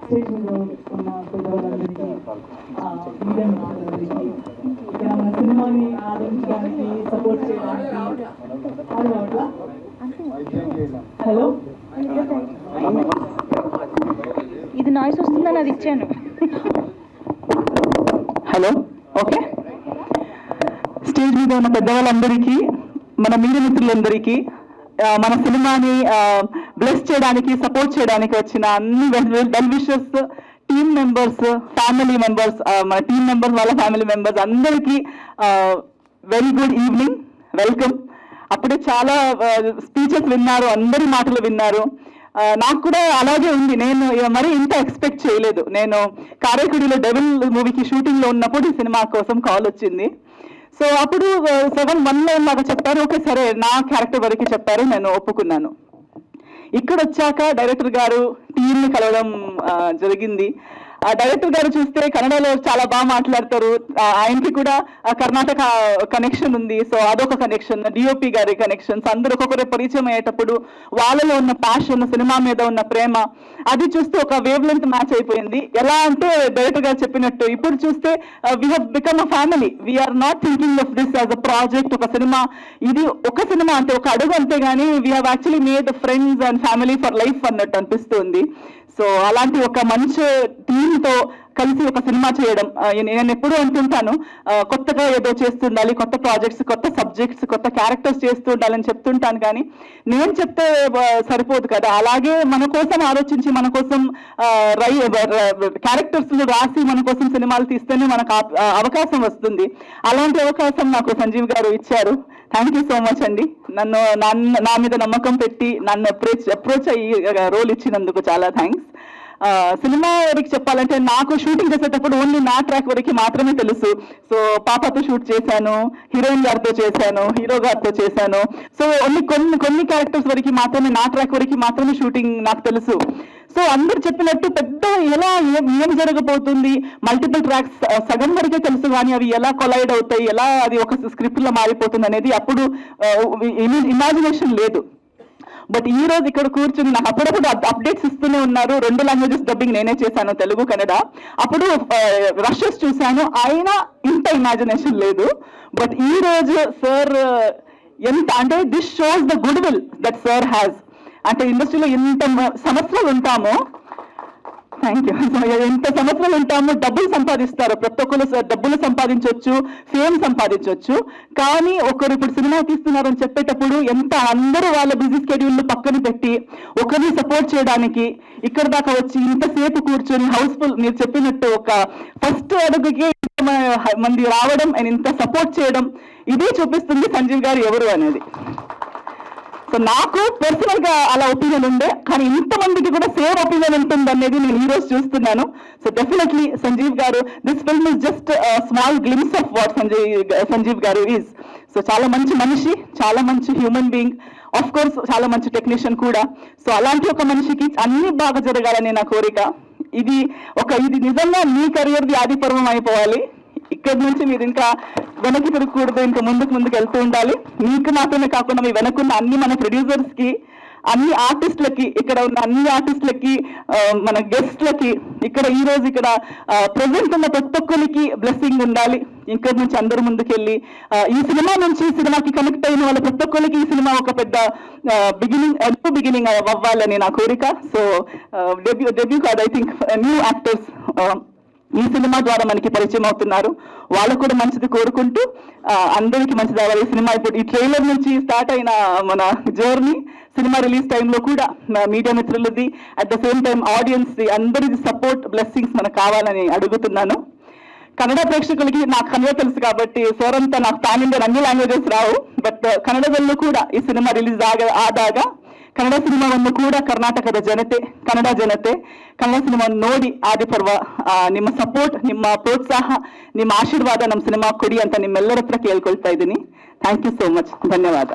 Stage మీద ఉన్న పెద్దవాళ్ళందరికీ media మిత్రులందరికీ ఇక్కడ మన సినిమాని ఆదరించడానికి సపోర్ట్ చేయడానికి హలో ఇది నాయిస్ వస్తుందని అది ఇచ్చాను. Hello okay. స్టేజ్ మీద ఉన్న పెద్దవాళ్ళందరికీ, మన మీడియా మిత్రులందరికీ, మన సినిమాని బ్లెస్ చేయడానికి సపోర్ట్ చేయడానికి వచ్చిన అన్ని well wishers, team members, family members, మన టీమ్ మెంబర్స్ వాళ్ళ ఫ్యామిలీ మెంబర్స్ అందరికీ వెరీ గుడ్ ఈవినింగ్, వెల్కమ్. అప్పుడే చాలా స్పీచెస్ విన్నారు, అందరి మాటలు విన్నారు. నాకు కూడా అలాగే ఉంది. నేను మరీ ఇంత ఎక్స్పెక్ట్ చేయలేదు. నేను కారైకుడిలో డెవిల్ మూవీకి షూటింగ్లో ఉన్నప్పుడు ఈ సినిమా కోసం కాల్ వచ్చింది. సో అప్పుడు 7:1 లాగా చెప్పారు. ఓకే సరే, నా క్యారెక్టర్ వరకు చెప్పారు, నేను ఒప్పుకున్నాను. ఇక్కడ వచ్చాక డైరెక్టర్ గారు టీంని కలవడం జరిగింది. డైరెక్టర్ గారు చూస్తే కన్నడలో చాలా బాగా మాట్లాడతారు. ఆయనకి కూడా కర్ణాటక కనెక్షన్ ఉంది. సో అదొక కనెక్షన్, డిఓపి గారి కనెక్షన్స్, అందరూ ఒక్కొక్కరు పరిచయం అయ్యేటప్పుడు వాళ్ళలో ఉన్న ప్యాషన్, సినిమా మీద ఉన్న ప్రేమ, అది చూస్తే ఒక వేవ్ లెంత్ మ్యాచ్ అయిపోయింది. ఎలా అంటే డైరెక్టర్ గారు చెప్పినట్టు ఇప్పుడు చూస్తే we have become a family. We are not thinking of this as a project, ఒక సినిమా, ఇది ఒక సినిమా అంటే ఒక అడుగు అంతే కానీ we have actually made friends and family for life అన్నట్టు అనిపిస్తుంది. సో అలాంటి ఒక మంచి టీంతో కలిసి ఒక సినిమా చేయడం, నేను ఎప్పుడూ అంటుంటాను, కొత్తగా ఏదో చేస్తుండాలి, కొత్త ప్రాజెక్ట్స్, కొత్త సబ్జెక్ట్స్, కొత్త క్యారెక్టర్స్ చేస్తూ ఉండాలని చెప్తుంటాను. కానీ నేను చెప్తే సరిపోదు కదా, అలాగే మన కోసం ఆలోచించి మన కోసం క్యారెక్టర్స్ రాసి మన కోసం సినిమాలు తీస్తేనే మనకు అవకాశం వస్తుంది. అలాంటి అవకాశం నాకు సంజీవ్ గారు ఇచ్చారు. థ్యాంక్ యూ సో మచ్ అండి. నా మీద నమ్మకం పెట్టి నన్ను అప్రోచ్ అయ్యి రోల్ ఇచ్చినందుకు చాలా థ్యాంక్స్. సినిమా వరకు చెప్పాలంటే నాకు షూటింగ్ చేసేటప్పుడు ఓన్లీ నా ట్రాక్ వరకు మాత్రమే తెలుసు. సో పాపతో షూట్ చేశాను, హీరోయిన్ గారితో చేశాను, హీరో గారితో చేశాను. సో ఓన్లీ కొన్ని క్యారెక్టర్స్ వరకు మాత్రమే, నా ట్రాక్ వరకు మాత్రమే షూటింగ్ నాకు తెలుసు. సో అందరు చెప్పినట్టు పెద్ద ఎలా ఏం జరగబోతుంది, మల్టిపుల్ ట్రాక్స్ సగం వరకే తెలుసు, కానీ అవి ఎలా కొలైడ్ అవుతాయి, ఎలా అది ఒక స్క్రిప్ట్ లో మారిపోతుంది అనేది అప్పుడు ఇమాజినేషన్ లేదు. బట్ ఈ రోజు ఇక్కడ కూర్చుని నాకు అప్పుడప్పుడు అప్డేట్స్ ఇస్తూనే ఉన్నారు. 2 లాంగ్వేజెస్ డబ్బింగ్ నేనే చేశాను, తెలుగు కన్నడ. అప్పుడు రషెస్ చూశాను, అయినా ఇంత ఇమాజినేషన్ లేదు. బట్ ఈ రోజు సార్ ఎంత అంటే this shows the good will that sir has. అంటే ఇండస్ట్రీలో ఎంత సంవత్సరాలు ఉంటామో, థ్యాంక్ యూ, ఎంత సంవత్సరాలు ఉంటామో డబ్బులు సంపాదిస్తారు. ప్రతి ఒక్కరు డబ్బులు సంపాదించవచ్చు, ఫేమ్ సంపాదించవచ్చు. కానీ ఒకరు ఇప్పుడు సినిమా తీస్తున్నారు అని చెప్పేటప్పుడు ఎంత అందరూ వాళ్ళ బిజీ స్కెడ్యూల్ పక్కన పెట్టి ఒకరిని సపోర్ట్ చేయడానికి ఇక్కడ దాకా వచ్చి ఇంతసేపు కూర్చొని హౌస్ఫుల్, మీరు చెప్పినట్టు ఒక ఫస్ట్ అడుగుకి మంది రావడం అండ్ ఇంత సపోర్ట్ చేయడం, ఇదే చూపిస్తుంది సంజీవ్ గారు ఎవరు అనేది. సో నాకు పర్సనల్ గా అలా ఒపీనియన్ ఉండే, కానీ ఇంతమందికి కూడా సేమ్ ఒపీనియన్ ఉంటుంది అనేది నేను ఈ రోజు చూస్తున్నాను. So definitely Sanjeev garu, this film is just small glimpse of what Sanjeev garu is. So చాలా మంచి మనిషి, చాలా మంచి హ్యూమన్ బీయింగ్, ఆఫ్ కోర్స్ చాలా మంచి టెక్నీషియన్ కూడా. సో అలాంటి ఒక మనిషికి అన్ని బాగా జరగాలని నా కోరిక. ఇది నిజంగా మీ కెరియర్ది ఆది పర్వం అయిపోవాలి. ఇక్కడి నుంచి మీరు ఇంకా వెనక్కి తిరగకూడదు, ఇంకా ముందుకు వెళ్తూ ఉండాలి. మీకు మాత్రమే కాకుండా మీ వెనకున్న అన్ని మన ప్రొడ్యూసర్స్ కి, అన్ని ఆర్టిస్టులకి, ఇక్కడ ఉన్న అన్ని ఆర్టిస్టులకి, మన గెస్ట్లకి, ఇక్కడ ఈ రోజు ఇక్కడ ప్రెసెంట్ ఉన్న ప్రతి ఒక్కరికి బ్లెస్సింగ్ ఉండాలి. ఇక్కడ నుంచి అందరూ ముందుకెళ్ళి ఈ సినిమా నుంచి సినిమాకి కనెక్ట్ అయిన వాళ్ళ ప్రతి ఒక్కరికి ఈ సినిమా ఒక పెద్ద బిగినింగ్ అవ్వాలని నా కోరిక. సో డెబ్యూ కాదు, ఐ థింక్ న్యూ యాక్టర్స్ ఈ సినిమా ద్వారా మనకి పరిచయం అవుతున్నారు. వాళ్ళకు కూడా మంచిది కోరుకుంటూ అందరికీ మంచిది అవ్వాలి. ఈ సినిమా ఇప్పుడు ఈ ట్రైలర్ నుంచి స్టార్ట్ అయిన మన జర్నీ, సినిమా రిలీజ్ టైంలో కూడా మీడియా మిత్రులది, at the same time audience అందరిది సపోర్ట్, బ్లెస్సింగ్స్ మనకు కావాలని అడుగుతున్నాను. కన్నడ ప్రేక్షకులకి నాకు కన్నడ తెలుసు కాబట్టి సార్ అంతా నాకు పాన్ ఇండియన్ అన్ని లాంగ్వేజెస్ రావు. ಬಟ್ ಕನ್ನಡದಲ್ಲೂ ಕೂಡ ಈ ಸಿನಿಮಾ ರಿಲೀಸ್ ಆದಾಗ ಕನ್ನಡ ಸಿನಿಮಾವನ್ನು ಕೂಡ ಕರ್ನಾಟಕದ ಜನತೆ, ಕನ್ನಡ ಜನತೆ ಕನ್ನಡ ಸಿನಿಮಾವನ್ನು ನೋಡಿ ಆದಿಪರ್ವ ನಿಮ್ಮ ಸಪೋರ್ಟ್, ನಿಮ್ಮ ಪ್ರೋತ್ಸಾಹ, ನಿಮ್ಮ ಆಶೀರ್ವಾದ ನಮ್ಮ ಸಿನಿಮಾ ಕೊಡಿ ಅಂತ ನಿಮ್ಮೆಲ್ಲರ ಹತ್ರ ಕೇಳ್ಕೊಳ್ತಾ ಇದ್ದೀನಿ. Thank you so much. ಧನ್ಯವಾದ.